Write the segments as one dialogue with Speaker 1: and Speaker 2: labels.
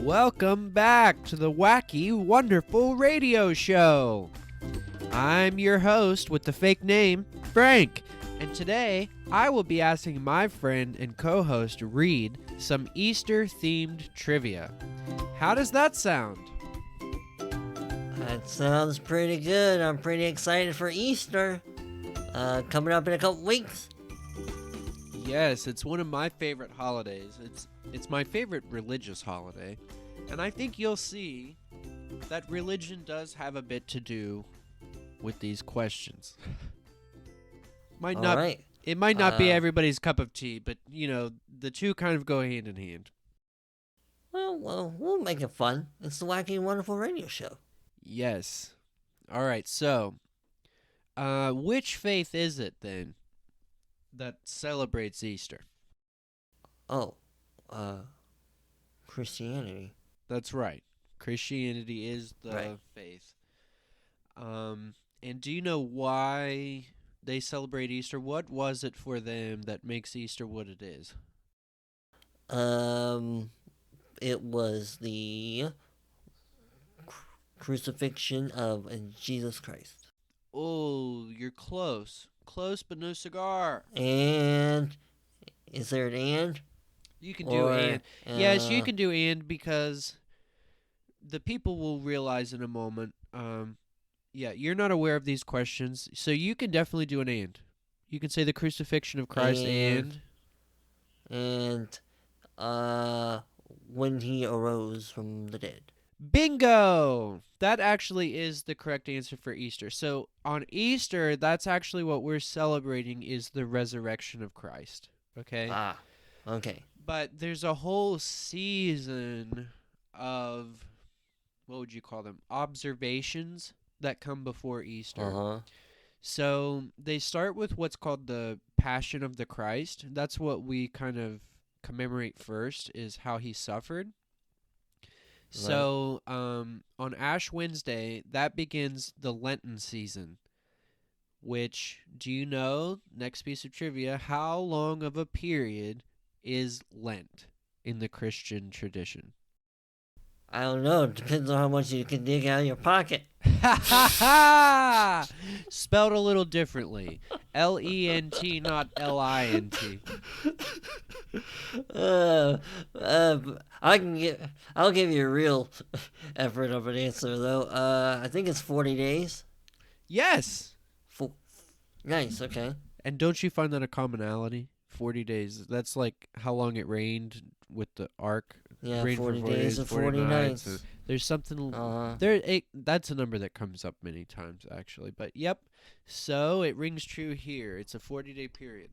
Speaker 1: Welcome back to the Wacky Wonderful Radio Show. I'm your host with the fake name, Frank, and today I will be asking my friend and co-host Reed some Easter-themed trivia. How does that sound?
Speaker 2: That sounds pretty good. I'm pretty excited for Easter. Coming up in a couple weeks.
Speaker 1: Yes, it's one of my favorite holidays. It's my favorite religious holiday. And I think you'll see that religion does have a bit to do with these questions. It might not be everybody's cup of tea, but the two kind of go hand in hand.
Speaker 2: Well, we'll make it fun. It's the Wacky and Wonderful Radio Show.
Speaker 1: Yes. All right, so which faith is it then that celebrates Easter?
Speaker 2: Christianity.
Speaker 1: That's right. Christianity is the faith. And do you know why they celebrate Easter? What was it for them that makes Easter what it is?
Speaker 2: It was the crucifixion of Jesus Christ.
Speaker 1: Oh, you're close. Close, but no cigar.
Speaker 2: And is there an and?
Speaker 1: You can do and. Yes, you can do and because the people will realize in a moment. Yeah, you're not aware of these questions, so you can definitely do an and. You can say the crucifixion of Christ and
Speaker 2: when he arose from the dead.
Speaker 1: Bingo! That actually is the correct answer for Easter. So on Easter, that's actually what we're celebrating is the resurrection of Christ. Okay?
Speaker 2: Okay.
Speaker 1: But there's a whole season of, what would you call them? Observations that come before Easter. So they start with what's called the Passion of the Christ. That's what we kind of commemorate first, is how he suffered. So on Ash Wednesday, that begins the Lenten season, which, do you know, next piece of trivia, how long of a period is Lent in the Christian tradition?
Speaker 2: I don't know. It depends on how much you can dig out of your pocket.
Speaker 1: Ha ha ha! Spelled a little differently. L-E-N-T, not L-I-N-T.
Speaker 2: I'll give you a real effort of an answer, though. I think it's 40 days.
Speaker 1: Yes!
Speaker 2: Nice, okay.
Speaker 1: And don't you find that a commonality? 40 days. That's like how long it rained with the ark.
Speaker 2: Yeah, 40 days and 40 nights.
Speaker 1: So there's something that's a number that comes up many times, actually. But yep, so it rings true here. It's a 40-day period.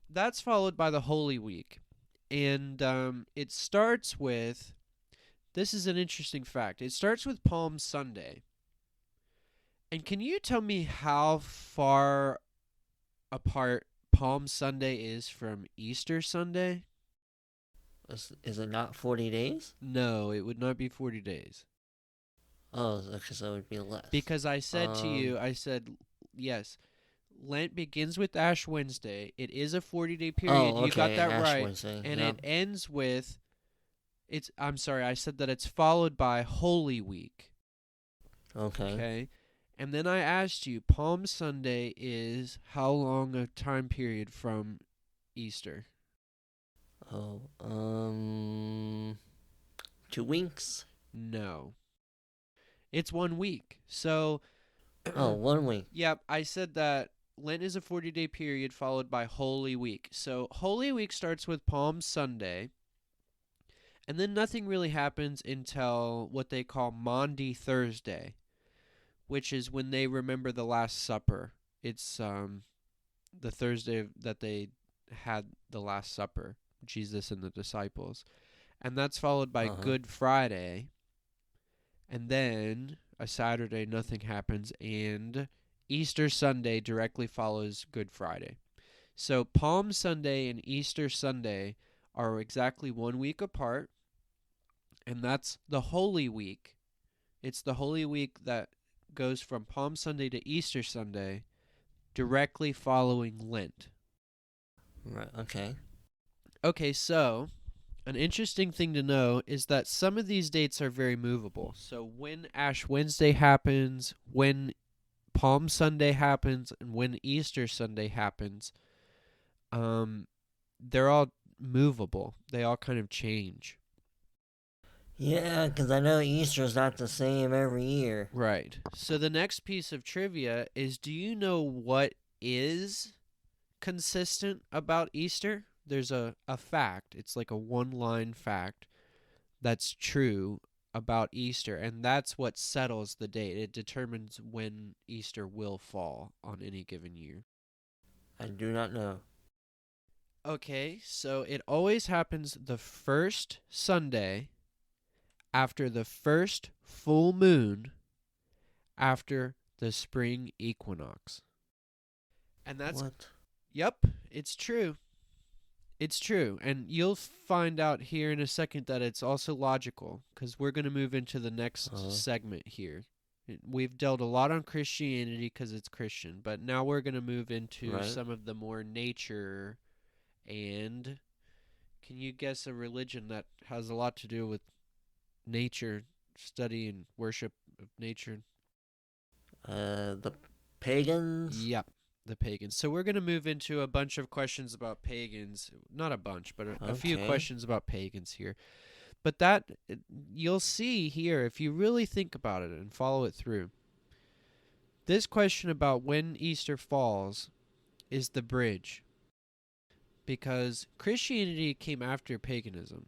Speaker 1: That's followed by the Holy Week. And it starts with, this is an interesting fact. It starts with Palm Sunday. And can you tell me how far apart Palm Sunday is from Easter Sunday?
Speaker 2: Is it not 40 days?
Speaker 1: No, it would not be 40 days.
Speaker 2: Oh, okay, so it would be less.
Speaker 1: Because I said to you, yes, Lent begins with Ash Wednesday. It is a 40-day period.
Speaker 2: Oh, okay,
Speaker 1: you got that
Speaker 2: Ash
Speaker 1: right.
Speaker 2: Wednesday,
Speaker 1: and
Speaker 2: yep.
Speaker 1: It ends with, I'm sorry, I said that it's followed by Holy Week. Okay. And then I asked you, Palm Sunday is how long a time period from Easter?
Speaker 2: 2 weeks?
Speaker 1: No. It's 1 week. So
Speaker 2: 1 week.
Speaker 1: Yep, I said that Lent is a 40-day period followed by Holy Week. So Holy Week starts with Palm Sunday, and then nothing really happens until what they call Maundy Thursday, which is when they remember the Last Supper. It's the Thursday that they had the Last Supper, Jesus and the disciples. And that's followed by Good Friday. And then a Saturday, nothing happens. And Easter Sunday directly follows Good Friday. So Palm Sunday and Easter Sunday are exactly 1 week apart. And that's the Holy Week. It's the Holy Week that goes from Palm Sunday to Easter Sunday, directly following Lent.
Speaker 2: Right, okay.
Speaker 1: Okay, so an interesting thing to know is that some of these dates are very movable. So when Ash Wednesday happens, when Palm Sunday happens, and when Easter Sunday happens, they're all movable. They all kind of change.
Speaker 2: Yeah, because I know Easter's not the same every year.
Speaker 1: Right. So the next piece of trivia is, do you know what is consistent about Easter? There's a fact. It's like a one-line fact that's true about Easter, and that's what settles the date. It determines when Easter will fall on any given year.
Speaker 2: I do not know.
Speaker 1: Okay, so it always happens the first Sunday after the first full moon after the spring equinox. And that's,
Speaker 2: What?
Speaker 1: yep, it's true. It's true. And you'll find out here in a second that it's also logical, because we're going to move into the next
Speaker 2: Uh-huh.
Speaker 1: segment here. We've dealt a lot on Christianity because it's Christian, but now we're going to move into
Speaker 2: Right?
Speaker 1: some of the more nature and, can you guess a religion that has a lot to do with nature, study and worship of nature?
Speaker 2: The pagans?
Speaker 1: Yep, the pagans. So we're going to move into a bunch of questions about pagans. Not a bunch, but a few
Speaker 2: Okay.
Speaker 1: questions about pagans here. But that, you'll see here, if you really think about it and follow it through, this question about when Easter falls is the bridge. Because Christianity came after paganism.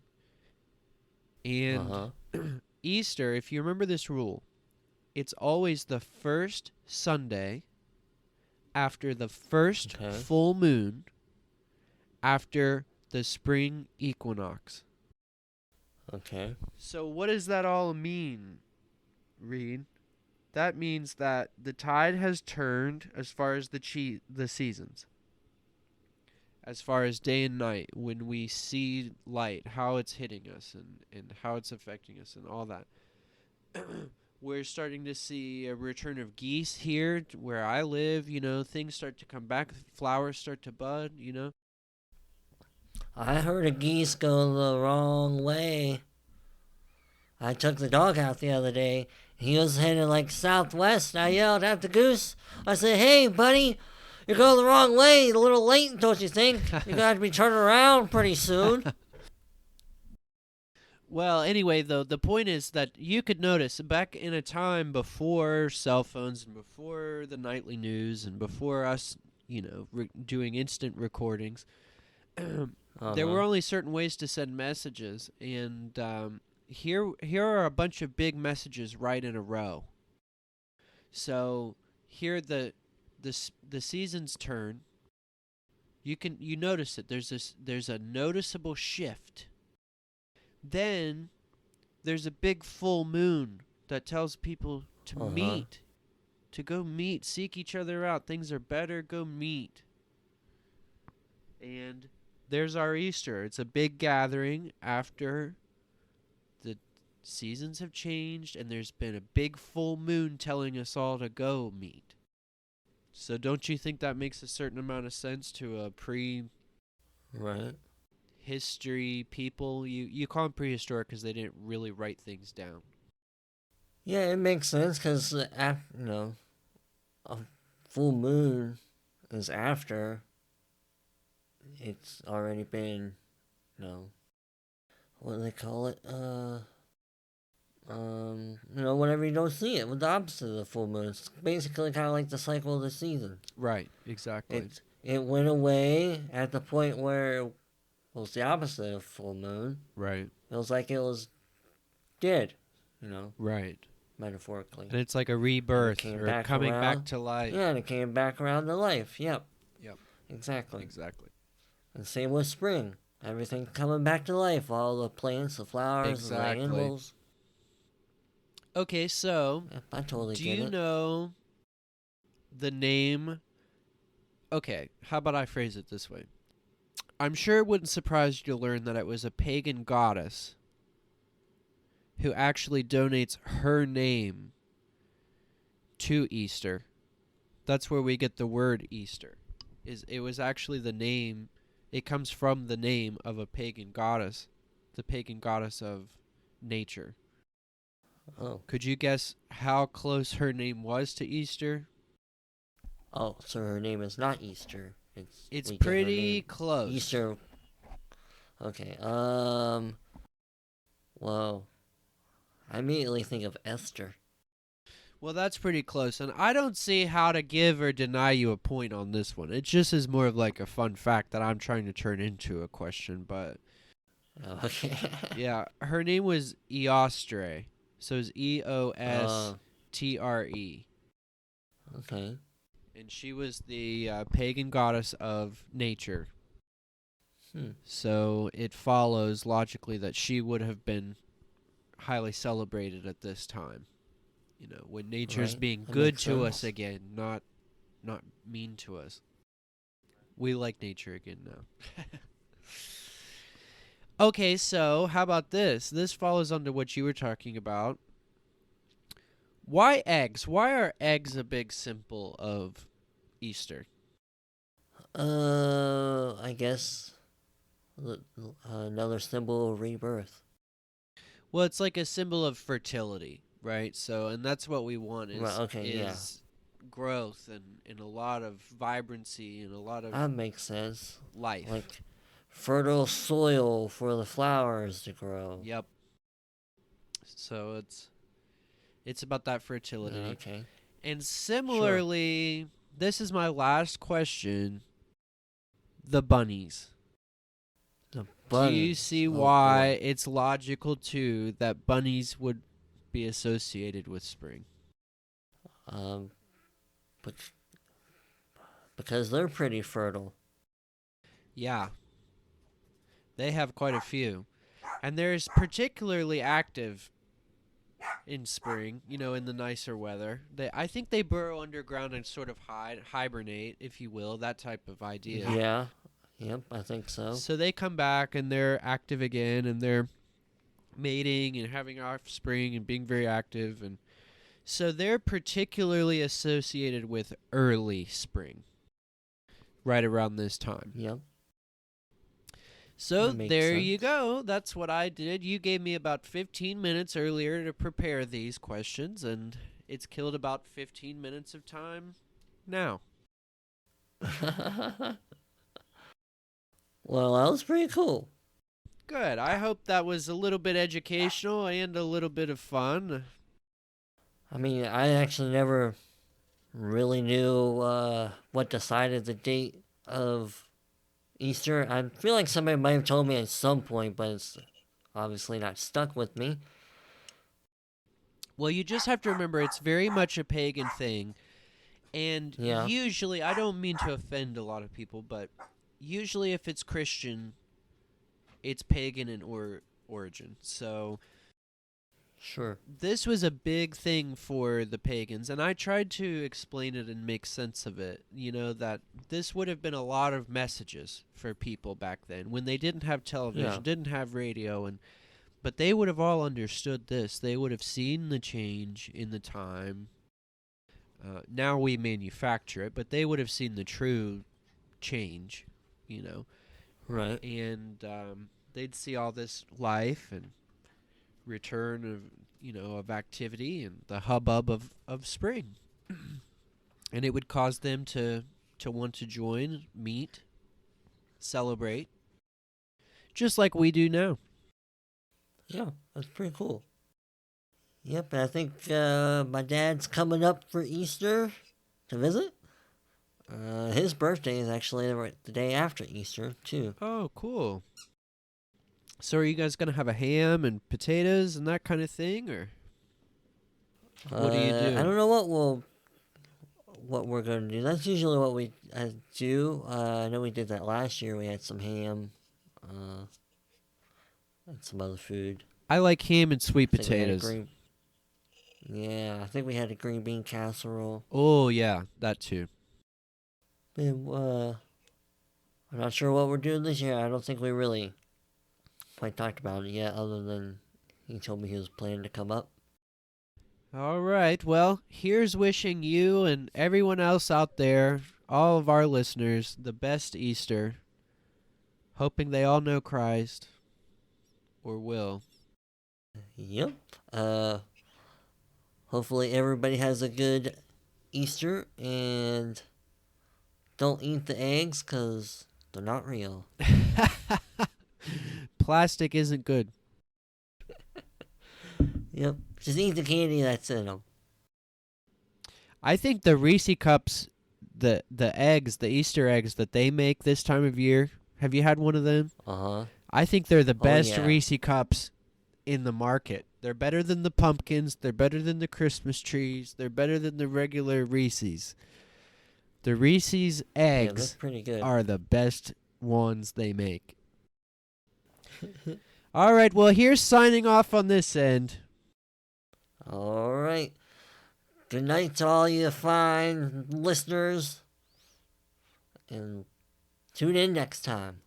Speaker 1: And
Speaker 2: Uh-huh.
Speaker 1: Easter, if you remember this rule, it's always the first Sunday after the first
Speaker 2: Okay.
Speaker 1: full moon after the spring equinox.
Speaker 2: Okay.
Speaker 1: So what does that all mean, Reed? That means that the tide has turned as far as the seasons. As far as day and night, when we see light, how it's hitting us and how it's affecting us and all that. We're starting to see a return of geese here where I live. Things start to come back, flowers start to bud.
Speaker 2: I heard a geese go the wrong way. I took the dog out the other day. He was heading like southwest. I yelled at the goose. I said, "Hey, buddy, you're going the wrong way. A little late, don't you think? You're going to be turning around pretty soon."
Speaker 1: Well, anyway, though, the point is that you could notice back in a time before cell phones and before the nightly news and before us, doing instant recordings, there were
Speaker 2: Uh-huh.
Speaker 1: only certain ways to send messages, and here are a bunch of big messages right in a row. So here the seasons turn. You notice it. There's a noticeable shift. Then there's a big full moon that tells people to
Speaker 2: Uh-huh.
Speaker 1: meet, to go meet, seek each other out. Things are better, go meet. And there's our Easter. It's a big gathering after the seasons have changed and there's been a big full moon telling us all to go meet. So don't you think that makes a certain amount of sense to a
Speaker 2: Right.
Speaker 1: prehistory people? You call them prehistoric because they didn't really write things down.
Speaker 2: Yeah, it makes sense because, a full moon is after it's already been, what do they call it? Whenever you don't see it, with the opposite of the full moon. It's basically kind of like the cycle of the season.
Speaker 1: Right, exactly.
Speaker 2: It went away at the point where it was the opposite of full moon.
Speaker 1: Right,
Speaker 2: It was like it was dead, you know,
Speaker 1: right.
Speaker 2: metaphorically.
Speaker 1: And it's like a
Speaker 2: And it
Speaker 1: rebirth
Speaker 2: came
Speaker 1: or
Speaker 2: back
Speaker 1: coming back
Speaker 2: around.
Speaker 1: to life.
Speaker 2: Yeah, and it came back around to life. Yep,
Speaker 1: Yep,
Speaker 2: exactly.
Speaker 1: exactly.
Speaker 2: And same with spring. Everything coming back to life. All the plants, the flowers, the
Speaker 1: Exactly.
Speaker 2: animals.
Speaker 1: Okay, so
Speaker 2: Yep, I totally
Speaker 1: do
Speaker 2: get
Speaker 1: you
Speaker 2: it.
Speaker 1: know the name? Okay, how about I phrase it this way? I'm sure it wouldn't surprise you to learn that it was a pagan goddess who actually donates her name to Easter. That's where we get the word Easter. It was actually the name. It comes from the name of a pagan goddess. the pagan goddess of nature.
Speaker 2: Oh.
Speaker 1: Could you guess how close her name was to Easter?
Speaker 2: Oh, so her name is not Easter.
Speaker 1: It's
Speaker 2: We get her
Speaker 1: pretty
Speaker 2: name
Speaker 1: close.
Speaker 2: Easter. Okay. Well, I immediately think of Esther.
Speaker 1: Well, that's pretty close, and I don't see how to give or deny you a point on this one. It just is more of like a fun fact that I'm trying to turn into a question, but
Speaker 2: Oh, okay.
Speaker 1: yeah, her name was Eostre. So it's Eostre.
Speaker 2: Okay.
Speaker 1: And she was the pagan goddess of nature.
Speaker 2: Hmm.
Speaker 1: So it follows logically that she would have been highly celebrated at this time. You know, when nature's
Speaker 2: Right.
Speaker 1: being
Speaker 2: That
Speaker 1: good
Speaker 2: makes
Speaker 1: to us
Speaker 2: sense.
Speaker 1: again, not mean to us. We like nature again now. Okay, so how about this? This follows onto what you were talking about. Why eggs? Why are eggs a big symbol of Easter?
Speaker 2: I guess another symbol of rebirth.
Speaker 1: Well, it's like a symbol of fertility, right? So, and that's what we want
Speaker 2: Right.
Speaker 1: is
Speaker 2: Okay. Yeah.
Speaker 1: is growth and a lot of vibrancy and a lot of
Speaker 2: That makes sense.
Speaker 1: life.
Speaker 2: Like fertile soil for the flowers to grow.
Speaker 1: Yep. So it's about that fertility.
Speaker 2: Okay.
Speaker 1: And
Speaker 2: Sure.
Speaker 1: similarly, this is my last question. The bunnies.
Speaker 2: The
Speaker 1: Do you
Speaker 2: bunnies.
Speaker 1: see
Speaker 2: Oh boy.
Speaker 1: why it's logical too that bunnies would be associated with spring?
Speaker 2: Um, bec- because they're pretty fertile.
Speaker 1: Yeah, they have quite a few. And they're particularly active in spring, you know, in the nicer weather. I think they burrow underground and sort of hibernate, if you will, that type of idea.
Speaker 2: Yeah. Yep. I think so.
Speaker 1: So they come back and they're active again and they're mating and having offspring and being very active, and so they're particularly associated with early spring, right around this time.
Speaker 2: Yep.
Speaker 1: So
Speaker 2: That makes
Speaker 1: there you
Speaker 2: sense.
Speaker 1: go. That's what I did. You gave me about 15 minutes earlier to prepare these questions, and it's killed about 15 minutes of time now.
Speaker 2: Well, that was pretty cool.
Speaker 1: Good. I hope that was a little bit educational and a little bit of fun.
Speaker 2: I mean, I actually never really knew what decided the date of Easter. I feel like somebody might have told me at some point, but it's obviously not stuck with me.
Speaker 1: Well, you just have to remember it's very much a pagan thing. And
Speaker 2: Yeah,
Speaker 1: usually, I don't mean to offend a lot of people, but usually if it's Christian, it's pagan in origin. So
Speaker 2: sure.
Speaker 1: this was a big thing for the pagans, and I tried to explain it and make sense of it. You know, that this would have been a lot of messages for people back then when they didn't have
Speaker 2: Yeah,
Speaker 1: television, didn't have radio, but they would have all understood this. They would have seen the change in the time. Now we manufacture it, but they would have seen the true change, you know,
Speaker 2: right.
Speaker 1: and they'd see all this life and return of, you know, of activity and the hubbub of spring. And it would cause them to want to join, meet, celebrate, just like we do now.
Speaker 2: Yeah, that's pretty cool. Yep, and I think my dad's coming up for Easter to visit. His birthday is actually the day after Easter, too.
Speaker 1: Oh, cool. So are you guys going to have a ham and potatoes and that kind of thing, or what do you
Speaker 2: I
Speaker 1: do?
Speaker 2: don't know what we're gonna do. That's usually what we do. I know we did that last year. We had some ham, uh, and some other food.
Speaker 1: I like ham and sweet
Speaker 2: I think we had a
Speaker 1: potatoes.
Speaker 2: green. Yeah, I think we had a green bean casserole.
Speaker 1: Oh, yeah, that too.
Speaker 2: And, I'm not sure what we're doing this year. I don't think we really quite talked about it yet, other than he told me he was planning to come up.
Speaker 1: All right. Well, here's wishing you and everyone else out there, all of our listeners, the best Easter. Hoping they all know Christ. or will.
Speaker 2: Yep. Hopefully everybody has a good Easter and don't eat the eggs because they're not real.
Speaker 1: Plastic isn't good.
Speaker 2: Yep. Just eat the candy that's in them.
Speaker 1: I think the Reese cups, the eggs, the Easter eggs that they make this time of year. Have you had one of them?
Speaker 2: Uh huh.
Speaker 1: I think they're the
Speaker 2: Oh,
Speaker 1: best
Speaker 2: yeah.
Speaker 1: Reese cups in the market. They're better than the pumpkins. They're better than the Christmas trees. They're better than the regular Reese's. The Reese's
Speaker 2: Yeah, they're
Speaker 1: eggs
Speaker 2: pretty good.
Speaker 1: are the best ones they make. All right, well, here's signing off on this end.
Speaker 2: All right. Good night to all you fine listeners. And tune in next time.